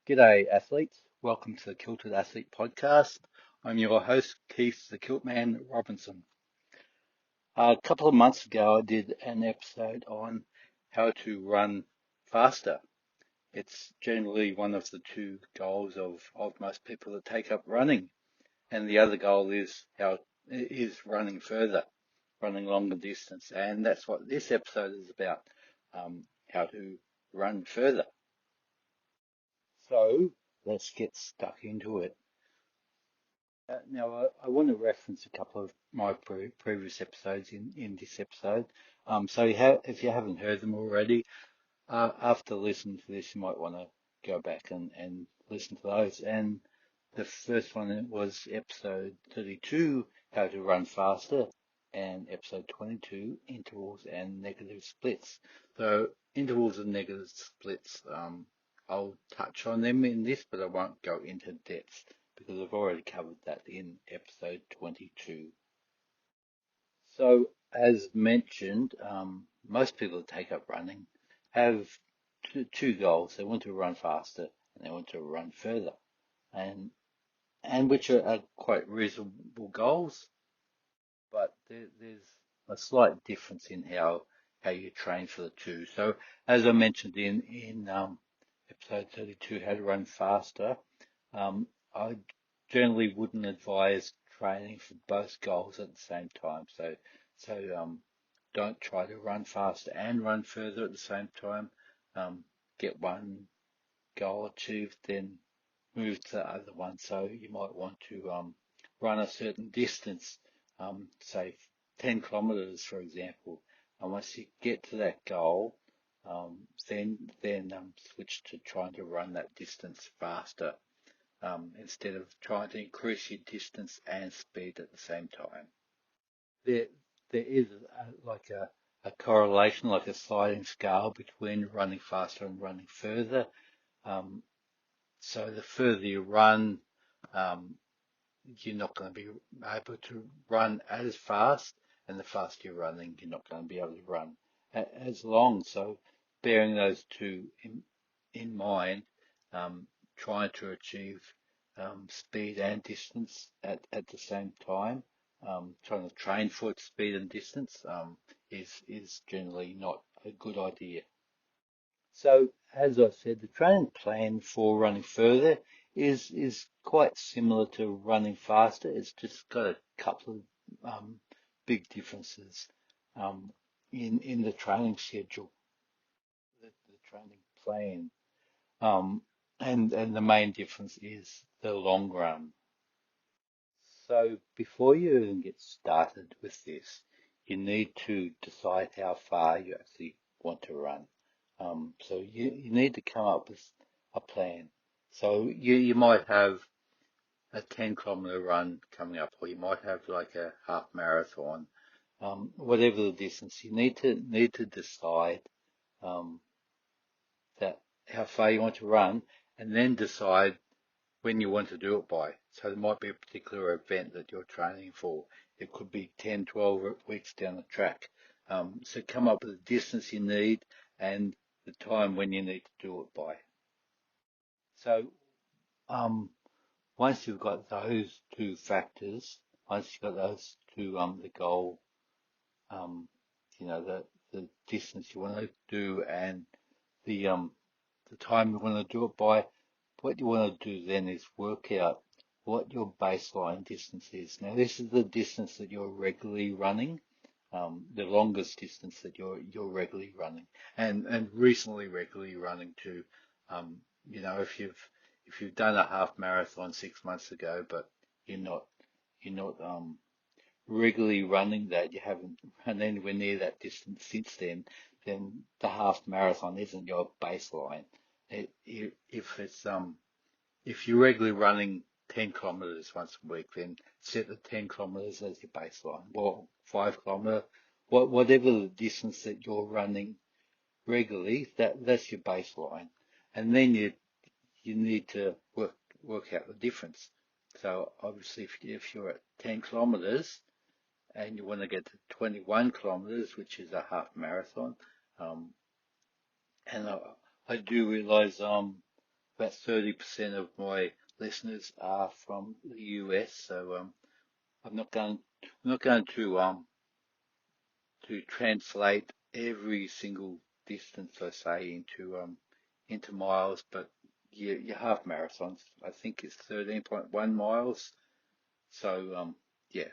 G'day, athletes. Welcome to the Kilted Athlete Podcast. I'm your host, Keith the Kiltman Robinson. A couple of months ago, I did an episode on how to run faster. It's generally one of the two goals of most people that take up running. And the other goal is running further, running longer distance. And that's what this episode is about, how to run further. So let's get stuck into it. Now, I want to reference a couple of my previous episodes in this episode. If you haven't heard them already, after listening to this, you might want to go back and listen to those. And the first one was episode 32, How to Run Faster, and episode 22, Intervals and Negative Splits. So intervals and negative splits, I'll touch on them in this, but I won't go into depth because I've already covered that in episode 22. So, as mentioned, most people that take up running have two goals. They want to run faster and they want to run further, and which are quite reasonable goals, but there's a slight difference in how you train for the two. So, as I mentioned in episode 32, how to run faster, I generally wouldn't advise training for both goals at the same time. So don't try to run faster and run further at the same time. Get one goal achieved, then move to the other one. So you might want to run a certain distance, say 10 kilometers, for example. And once you get to that goal, then switch to trying to run that distance faster, instead of trying to increase your distance and speed at the same time. There, there is a correlation, like a sliding scale between running faster and running further. Um, so the further you run, um, you're not going to be able to run as fast, and the faster you're running, you're not going to be able to run as long. So bearing those two in mind, trying to achieve speed and distance at the same time, trying to train for its speed and distance, is generally not a good idea. So, as I said, the training plan for running further is quite similar to running faster. It's just got a couple of big differences in the training schedule, the training plan. Um, and the main difference is the long run. So before you even get started with this, you need to decide how far you actually want to run. So you need to come up with a plan. So you might have a 10-kilometer run coming up, or you might have like a half marathon, whatever the distance. You need to decide um, that how far you want to run, and then decide when you want to do it by. So there might be a particular event that you're training for. It could be 10, 12 weeks down the track. So come up with the distance you need and the time when you need to do it by. So um, once you've got those two factors, once you've got those two, the goal, um, the distance you want to do and the time you want to do it by, what you want to do then is work out what your baseline distance is. Now, this is the distance that you're regularly running, the longest distance that you're regularly running, and recently regularly running too. Um, if you've done a half marathon 6 months ago, but you're not regularly running that, you haven't run anywhere near that distance since then the half marathon isn't your baseline. If you're regularly running 10 kilometers once a week, then set the 10 kilometers as your baseline. Well, 5 kilometer, whatever the distance that you're running regularly, that's your baseline. And then you need to work out the difference. So obviously, if you're at 10 kilometers and you want to get to 21 kilometers, which is a half marathon, um, and I do realize about 30% of my listeners are from the US, so I'm not going I'm not going to translate every single distance I say into miles, but your half marathons, I think it's 13.1 miles. So yeah,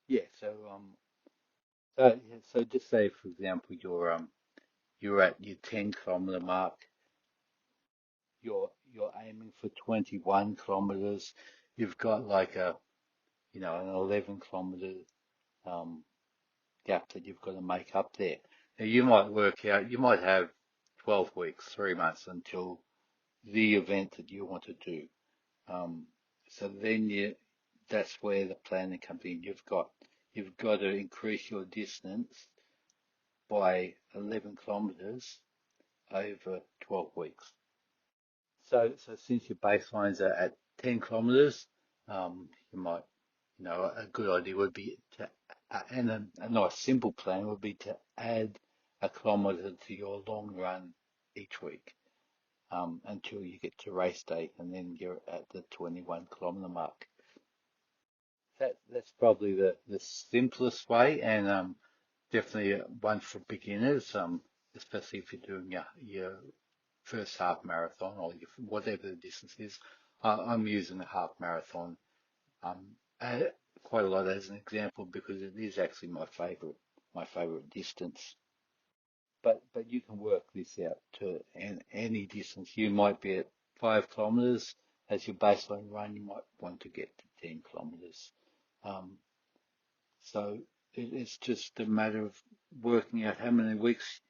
yeah. So just say for example you're at your 10 kilometer mark. You're aiming for 21 kilometers. You've got like an 11 kilometer um, gap that you've got to make up there. Now you might work out, you might have 12 weeks, 3 months until the event that you want to do. Um, so then that's where the planning comes in. You've got to increase your distance by 11 kilometers over 12 weeks. So since your baselines are at 10 kilometers, you might, a good idea would be and a nice simple plan would be to add a kilometer to your long run each week, until you get to race day, and then you're at the 21-kilometer mark. That's probably the simplest way, and definitely one for beginners, especially if you're doing your first half marathon or whatever the distance is. I'm using a half marathon um, uh, quite a lot as an example because it is actually my favorite distance. But you can work this out to any distance. You might be at 5 kilometers as your baseline run. You might want to get to 10 kilometers. Um, so it's just a matter of working out how many weeks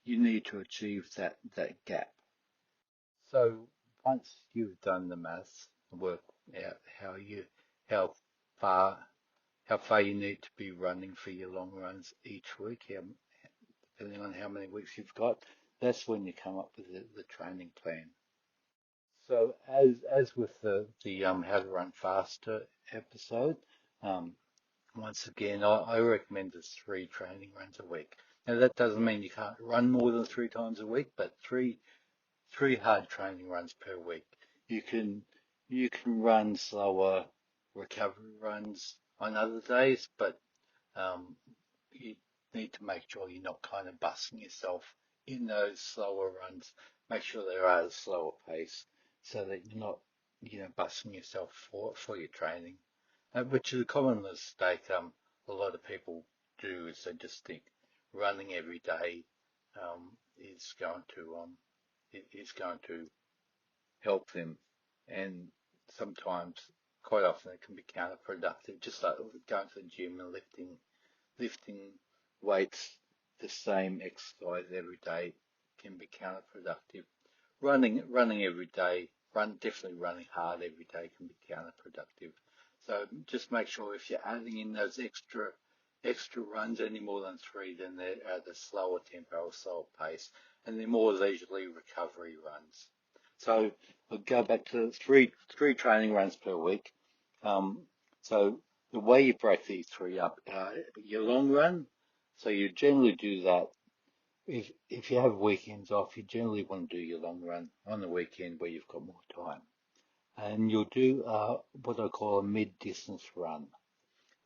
you need to achieve that gap. So once you've done the maths and worked out how far how far you need to be running for your long runs each week, depending on how many weeks you've got, that's when you come up with the training plan. So as with the how to run faster episode, um, once again I recommend there's 3 training runs a week. Now that doesn't mean you can't run more than 3 times a week, but three hard training runs per week. You can you can run slower recovery runs on other days, but um, you need to make sure you're not kind of busting yourself in those slower runs. Make sure they're at a slower pace so that you're not, busting yourself for your training, which is a common mistake. A lot of people do is they just think running every day is going to help them, and sometimes, quite often, it can be counterproductive. Just like going to the gym and lifting weights, the same exercise every day can be counterproductive. Running every day, definitely running hard every day can be counterproductive. So just make sure if you're adding in those extra runs, any more than three, then they're at a slower tempo or slower pace, and they're more leisurely recovery runs. So we'll go back to three training runs per week. Um, so the way you break these three up, your long run. So you generally do that if you have weekends off. You generally want to do your long run on the weekend where you've got more time, and you'll do what I call a mid-distance run.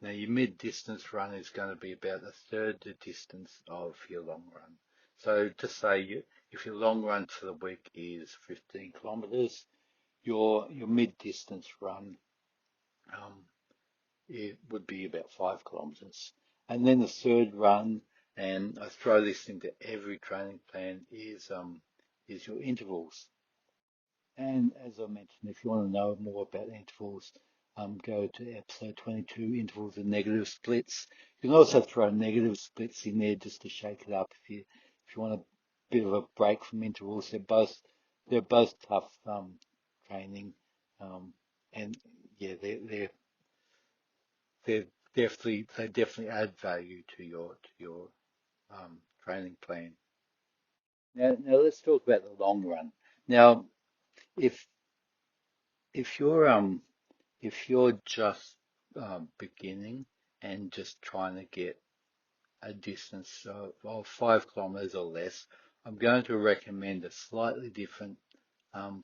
Now, your mid-distance run is going to be about a third the distance of your long run. So just say if your long run for the week is 15 kilometers, your mid-distance run um, it would be about 5 kilometers. And then the third run, and I throw this into every training plan, is your intervals. And as I mentioned, if you want to know more about intervals, go to episode 22, intervals and negative splits. You can also throw negative splits in there just to shake it up if you want a bit of a break from intervals. They're both tough training, and yeah, they they definitely add value to your training plan. Now let's talk about the long run. Now, if if you're just beginning and just trying to get a distance of 5 kilometers or less, I'm going to recommend a slightly different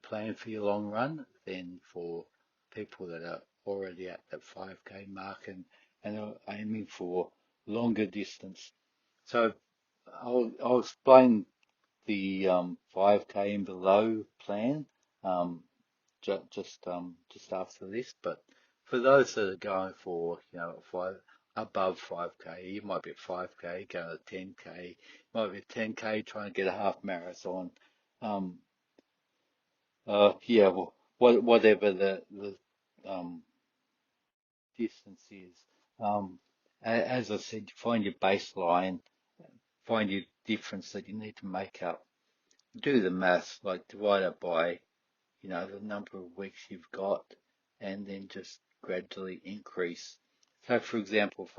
plan for your long run than for people that are already at that 5K mark and are aiming for longer distance. So I'll explain the 5K and below plan um, just after this. But for those that are going for above 5K, you might be at 5K going to 10K, you might be at 10K trying to get a half marathon. Um, yeah, well, whatever the um, distance is. Um, as I said, find your baseline, find your difference that you need to make up. Do the maths, like divide it by, the number of weeks you've got, and then just gradually increase. So, for example, if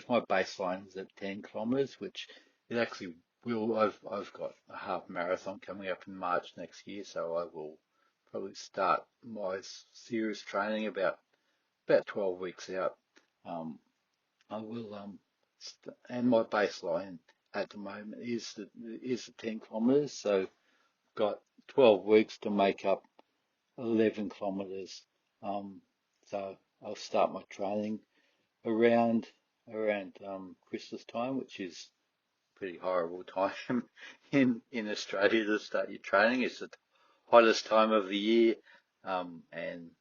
my baseline was at 10 kilometers, which it actually will, I've got a half marathon coming up in March next year, so I will probably start my serious training about 12 weeks out. Um, I will, and my baseline at the moment is the 10 kilometers, so got 12 weeks to make up 11 kilometers. Um, so I'll start my training around Christmas time, which is pretty horrible time in Australia to start your training. It's the hottest time of the year, and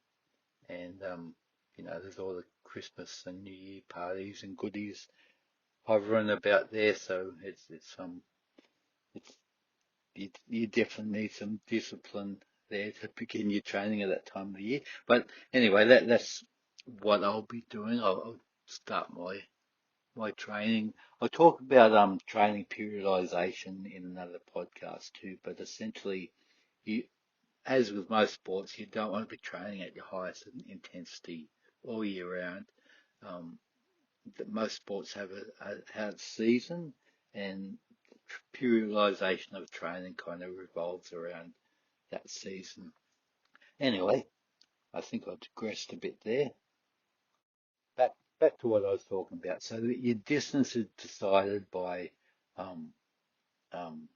there's all the Christmas and New Year parties and goodies hovering about there. So it's you definitely need some discipline there to begin your training at that time of the year. But anyway, that's what I'll be doing. I'll start my training. I'll talk about training periodization in another podcast too. But essentially, you as with most sports, you don't want to be training at your highest intensity all year round. Um, Most sports have a season, and periodization of training kind of revolves around that season. Anyway, I think I digressed a bit there. Back to what I was talking about. So your distance is decided by um, um,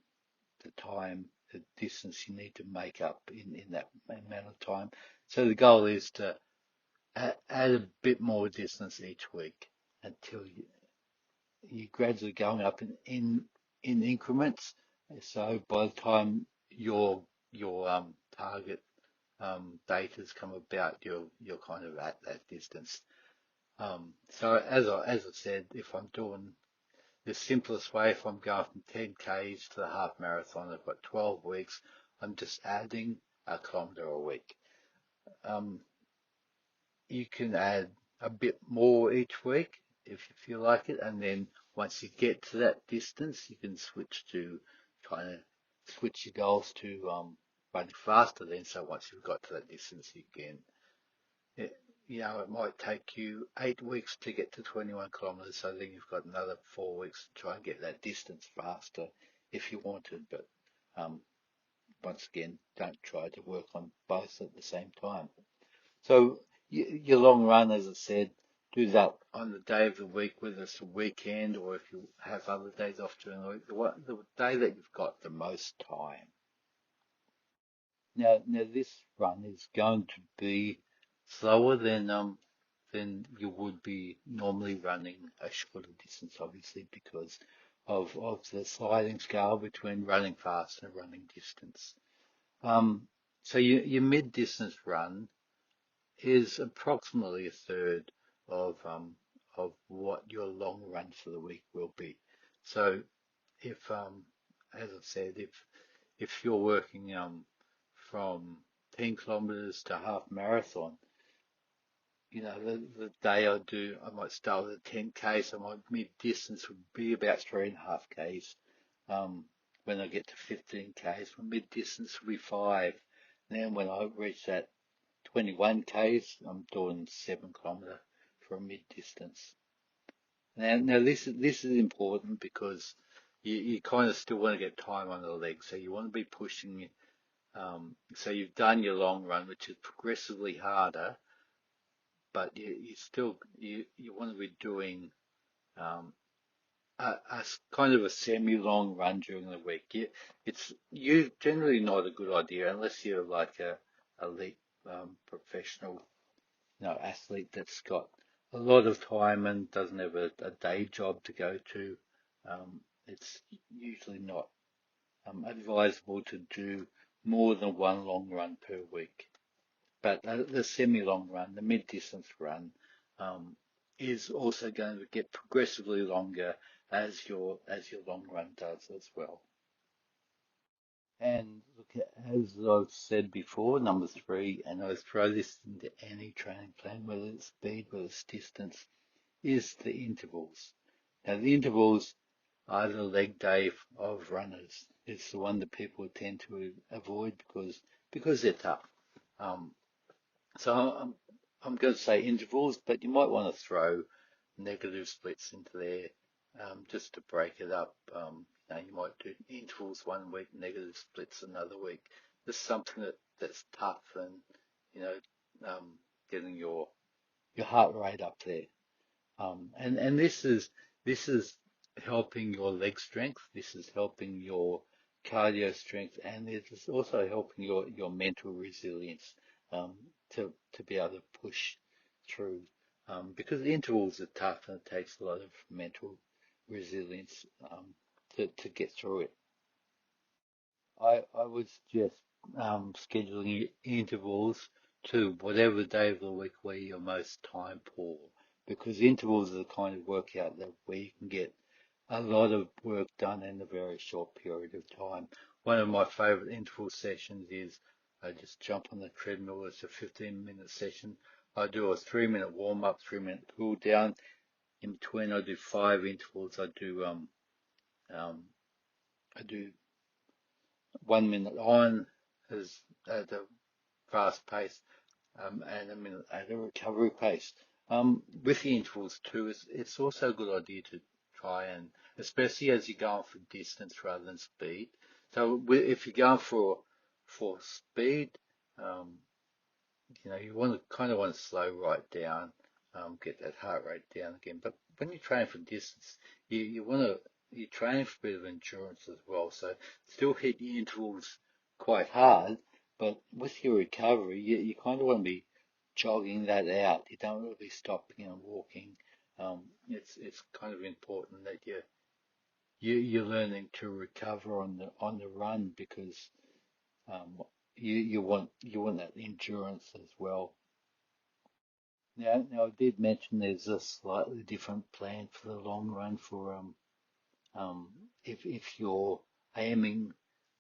the time, the distance you need to make up in that amount of time. So the goal is to add a bit more distance each week until you gradually going up in increments. So by the time your target date has come about, you're kind of at that distance. So as I said, if I'm doing the simplest way, if I'm going from 10 Ks to the half marathon, I've got 12 weeks. I'm just adding a kilometre a week. Um, you can add a bit more each week if you feel like it, and then once you get to that distance, you can kind of switch your goals to running faster. Then, so once you've got to that distance, you can, it, it might take you 8 weeks to get to 21 kilometers, so then you've got another 4 weeks to try and get that distance faster if you wanted. But um, once again, don't try to work on both at the same time. So your long run, as I said, do that on the day of the week, whether it's a weekend or if you have other days off during the week, the day that you've got the most time. Now this run is going to be slower than you would be normally running a shorter distance, obviously, because of the sliding scale between running fast and running distance. So your mid-distance run is approximately a third of what your long run for the week will be. So if as I said, if you're working from 10 kilometers to half marathon, the day I might start with a 10K, so my mid distance would be about 3.5 Ks. When I get to 15Ks, my mid distance will be 5. And then when I reach that 21 Ks, I'm doing 7 kilometer for a mid distance. Now this is important because you kind of still want to get time on the legs, so you want to be pushing. So you've done your long run, which is progressively harder, but you want to be doing um, kind of a semi-long run during the week. It's you generally not a good idea unless you're like a elite professional, athlete that's got a lot of time and doesn't have a day job to go to. It's usually not advisable to do more than one long run per week. But the semi-long run, the mid-distance run, um, is also going to get progressively longer as your long run does as well. And look, as I've said before, number three, and I throw this into any training plan, whether it's speed, whether it's distance, is the intervals. Now, the intervals are the leg day of runners. It's the one that people tend to avoid because they're tough. Um, So I'm going to say intervals, but you might want to throw negative splits into there just to break it up. You might do intervals one week, negative splits another week. Just something that's tough and you know getting your heart rate up there. And this is helping your leg strength. This is helping your cardio strength, and it is also helping your mental resilience um, to be able to push through. Because the intervals are tough, and it takes a lot of mental resilience to get through it. I would suggest scheduling intervals to whatever day of the week where you're most time poor, because intervals are the kind of workout that where you can get a lot of work done in a very short period of time. One of my favorite interval sessions is I just jump on the treadmill. It's a 15-minute session. I do a 3-minute warm up, 3-minute cool down. In between, I do 5 intervals. Um I do 1 minute on as at a fast pace, and a minute at a recovery pace. With the intervals too, it's also a good idea to try and, especially as you're going for distance rather than speed. So if you're going for speed, um, you want to slow right down, get that heart rate down again. But when you train for distance, you want to you train for a bit of endurance as well. So still hit your intervals quite hard, but with your recovery, you kind of want to be jogging that out. You don't want to be stopping and walking. It's kind of important that you're learning to recover on the run because you want that endurance as well. Now I did mention there's a slightly different plan for the long run for um if you're aiming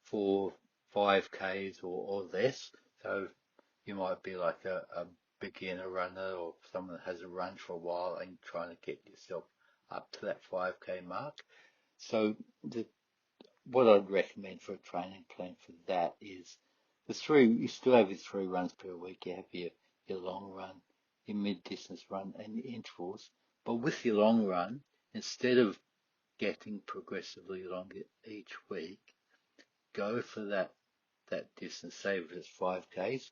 for 5Ks or less. So you might be like a beginner runner or someone that hasn't run for a while and trying to get yourself up to that 5K mark. So what I'd recommend for a training plan for that is you still have your 3 runs per week. You have your long run, your mid distance run, and your intervals. But with your long run, instead of getting progressively longer each week, go for that distance. Say if it's 5Ks,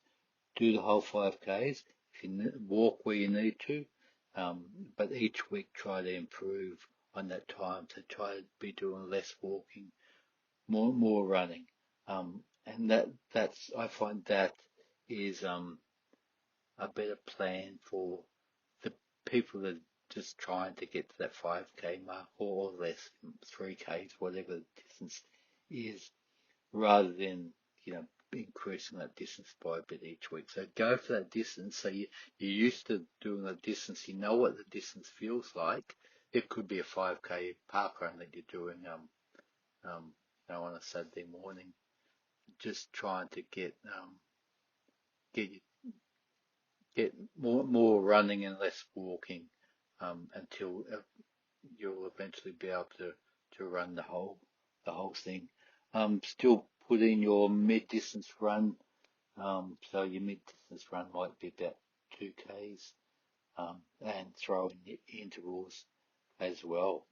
do the whole 5Ks. If you walk where you need to, but each week try to improve on that time. So try to be doing less walking, more running, and that's I find that is a better plan for the people that are just trying to get to that 5K mark or less, 3Ks, whatever the distance is, rather than increasing that distance by a bit each week. So go for that distance. So you're used to doing the distance. You know what the distance feels like. It could be a 5K park run that you're doing um, on a Saturday morning, just trying to get get more running and less walking until you'll eventually be able to run the whole thing. Still put in your mid distance run. So your mid distance run might be about 2Ks, and throw in the intervals as well.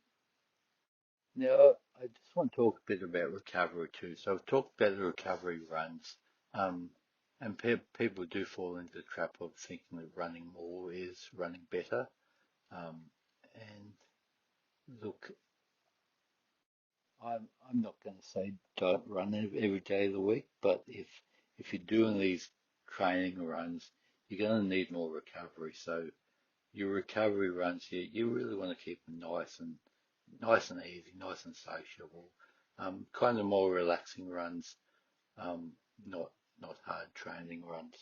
Now, I just want to talk a bit about recovery too. So I've talked about the recovery runs, um, and people do fall into the trap of thinking that running more is running better. And look, I'm not going to say don't run every day of the week, but if you're doing these training runs, you're going to need more recovery. So your recovery runs, you really want to keep them nice and easy, nice and sociable, kind of more relaxing runs, um, not not hard training runs.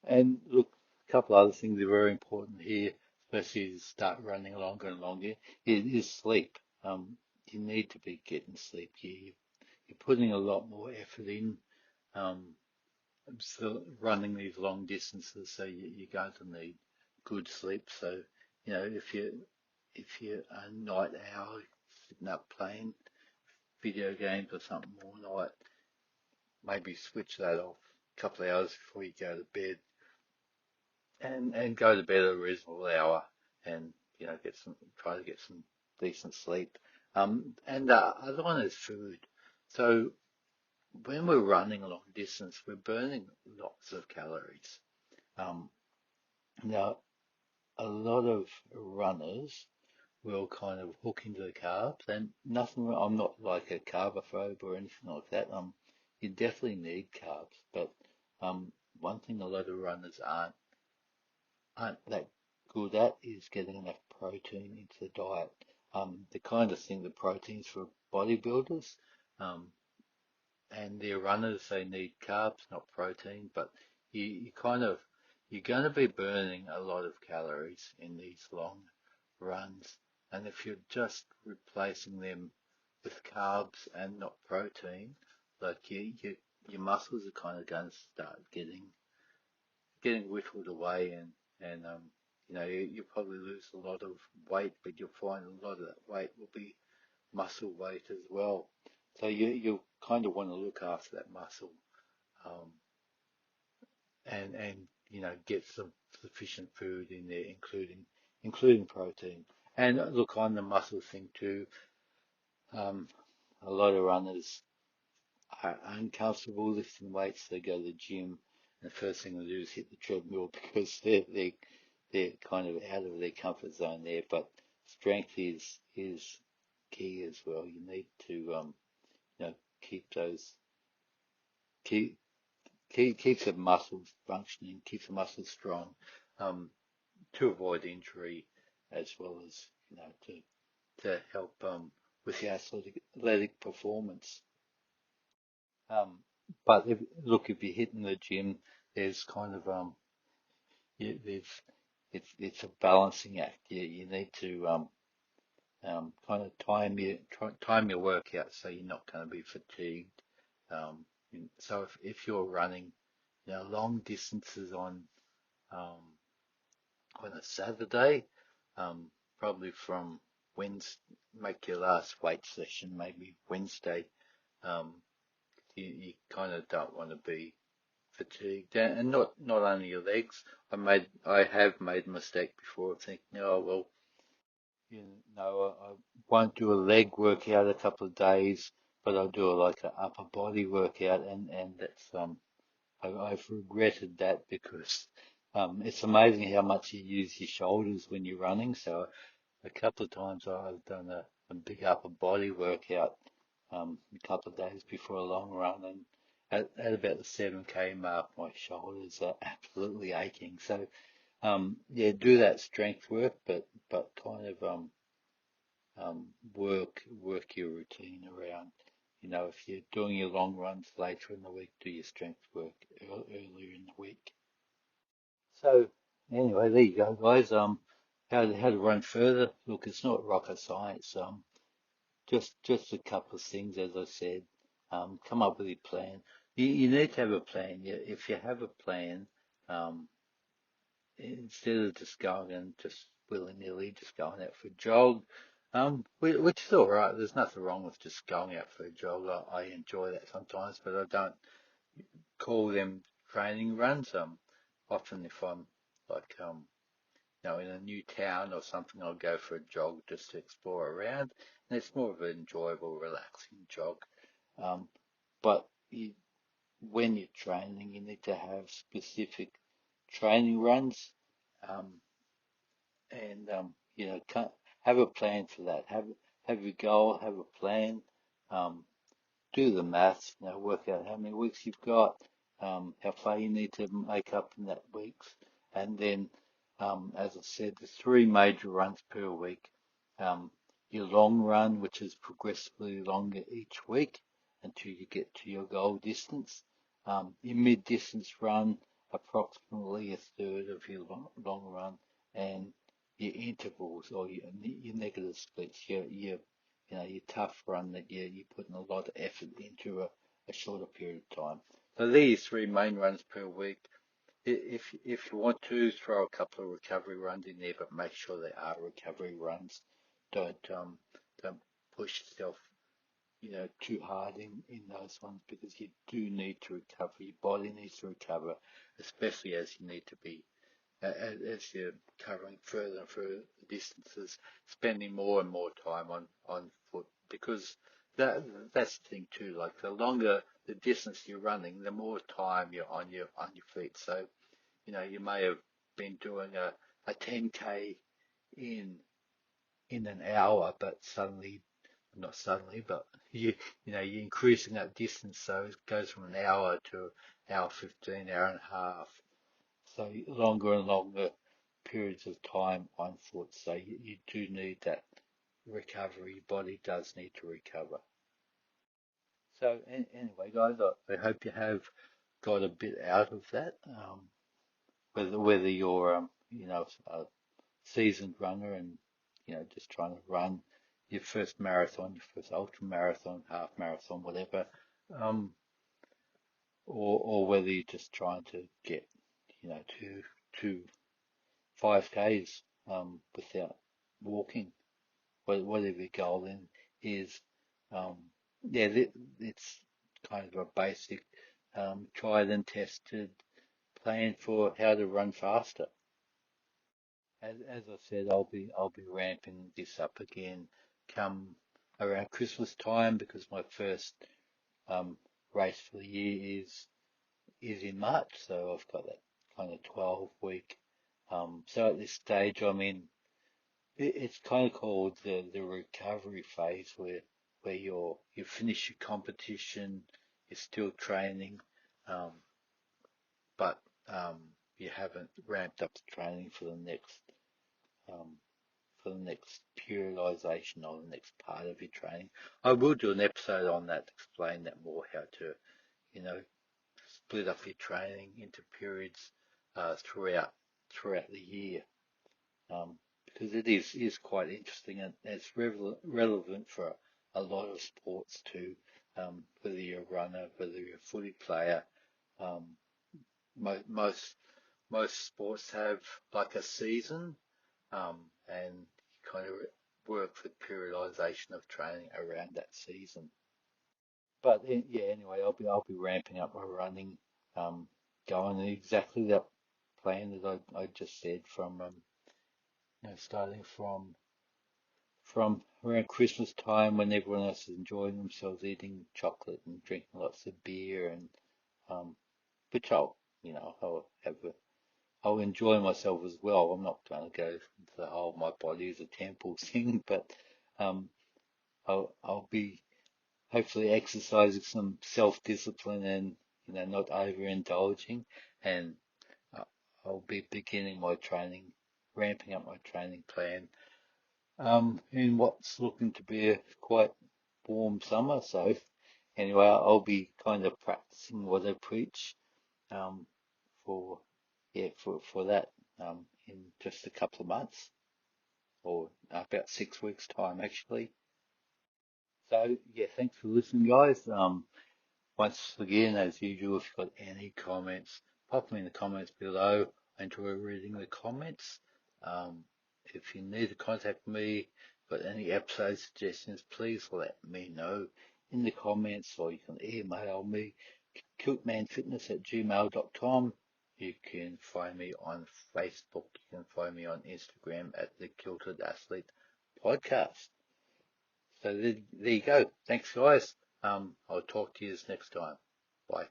And look, a couple other things that are very important here, especially as you start running longer and longer, is sleep. You need to be getting sleep. You're putting a lot more effort in, um, so running these long distances, so you're going to need good sleep. So, if you're a night owl, sitting up playing video games or something all night, maybe switch that off a couple of hours before you go to bed and go to bed at a reasonable hour and try to get some decent sleep. And the other one is food. So when we're running a long distance, we're burning lots of calories. Um, Now a lot of runners will kind of hook into the carbs, and nothing. I'm not like a carbophobe or anything like that. You definitely need carbs, but um, one thing a lot of runners aren't that good at is getting enough protein into the diet. The kind of thing that proteins for bodybuilders, um, and their runners, they need carbs, not protein, but you kind of, you're going to be burning a lot of calories in these long runs. And if you're just replacing them with carbs and not protein, like your muscles are kind of going to start getting whittled away and you'll probably lose a lot of weight, but you'll find a lot of that weight will be muscle weight as well. So you kind of want to look after that muscle, um, and get some sufficient food in there, including protein. And look on the muscle thing too. Um, a lot of runners are uncomfortable lifting weights. They go to the gym, and the first thing they do is hit the treadmill because they're kind of out of their comfort zone there. But strength is key as well. You need to keep those keep keep the muscles functioning, keep the muscles strong, um, to avoid injury as well as to help with the athletic performance. Um, but if you're hitting the gym, there's kind of there's it's a balancing act. You need to kind of time your workout so you're not going to be fatigued. So if you're running, long distances um, on a Saturday, um, probably from Wednesday, make your last weight session maybe Wednesday. Um, you kind of don't want to be fatigued, and not only your legs. I have made a mistake before of thinking, oh well, you I won't do a leg workout a couple of days, but I'll do like an upper body workout, and that's I've regretted that because it's amazing how much you use your shoulders when you're running. So a couple of times I've done a big upper body workout a couple of days before a long run, and at about the 7K mark, my shoulders are absolutely aching. So yeah, do that strength work, but kind of work your routine around. If you're doing your long runs later in the week, do your strength work earlier in the week. So anyway, there you go, guys. How to run further? Look, it's not rocket science. Just a couple of things, as I said. Come up with a plan. You need to have a plan. If you have a plan, um, instead of just going and just willy-nilly just going out for a jog, which is all right. There's nothing wrong with just going out for a jog. I enjoy that sometimes, but I don't call them training runs. Often if I'm like in a new town or something, I'll go for a jog just to explore around, and it's more of an enjoyable, relaxing jog. Um, but when you're training, you need to have specific training runs. Um, and have a plan for that. have your goal, have a plan, do the maths, work out how many weeks you've got, how far you need to make up in that weeks, and then, as I said, the three major runs per week. Um, your long run, which is progressively longer each week until you get to your goal distance. Your mid-distance run, approximately a third of your long run, and your intervals or your negative splits, your tough run that you're putting a lot of effort into a shorter period of time. So these three main runs per week. If you want to throw a couple of recovery runs in there, but make sure they are recovery runs. Don't push yourself too hard in those ones, because you do need to recover. Your body needs to recover, especially as you need to be as you're covering further and further distances, spending more and more time on foot, because that's the thing too. Like, the longer the distance you're running, the more time you're on your feet. So you may have been doing a 10K in an hour, but not suddenly, but you're increasing that distance, so it goes from an hour to hour 15, hour and a half. So longer and longer periods of time on foot. So you do need that recovery. Your body does need to recover. So anyway, guys, I hope you have got a bit out of that. Whether you're a seasoned runner and just trying to run your first marathon, your first ultra marathon, half marathon, whatever, um, or whether you're just trying to get to 5Ks without walking, whatever your goal then is. Um, yeah, it's kind of a basic, tried and tested plan for how to run faster. As I said, I'll be ramping this up again come around Christmas time, because my first um, race for the year is in March, so I've got that kind of 12-week. So at this stage, I'm in. It's kind of called the recovery phase, where you finish your competition, you're still training, um, but um, you haven't ramped up the training um, for the next periodization or the next part of your training. I will do an episode on that to explain that more, how to you know split up your training into periods throughout the year, um, because it is quite interesting, and it's relevant for a lot of sports too. Whether you're a runner, whether you're a footy player, um, most sports have like a season, and you kind of work the periodization of training around that season. But yeah, anyway, I'll be ramping up my running, um, going exactly that plan that I just said, from starting from around Christmas time, when everyone else is enjoying themselves, eating chocolate and drinking lots of beer, and um, which I'll enjoy myself as well. I'm not going to go into the whole my body is a temple thing, but um, I'll be hopefully exercising some self-discipline, and not overindulging, and uh, I'll be beginning my training, ramping up my training plan, in what's looking to be a quite warm summer. So anyway, I'll be kind of practicing what I preach, um, for for that, in just a couple of months, or about 6 weeks time actually. So yeah, thanks for listening, guys. Once again, as usual, if you've got any comments, pop them in the comments below. I enjoy reading the comments. Um, if you need to contact me, got any episode suggestions, please let me know in the comments, or you can email me, kiltmanfitness@gmail.com. You can find me on Facebook. You can find me on Instagram at the Kilted Athlete Podcast. So there you go. Thanks, guys. I'll talk to you next time. Bye.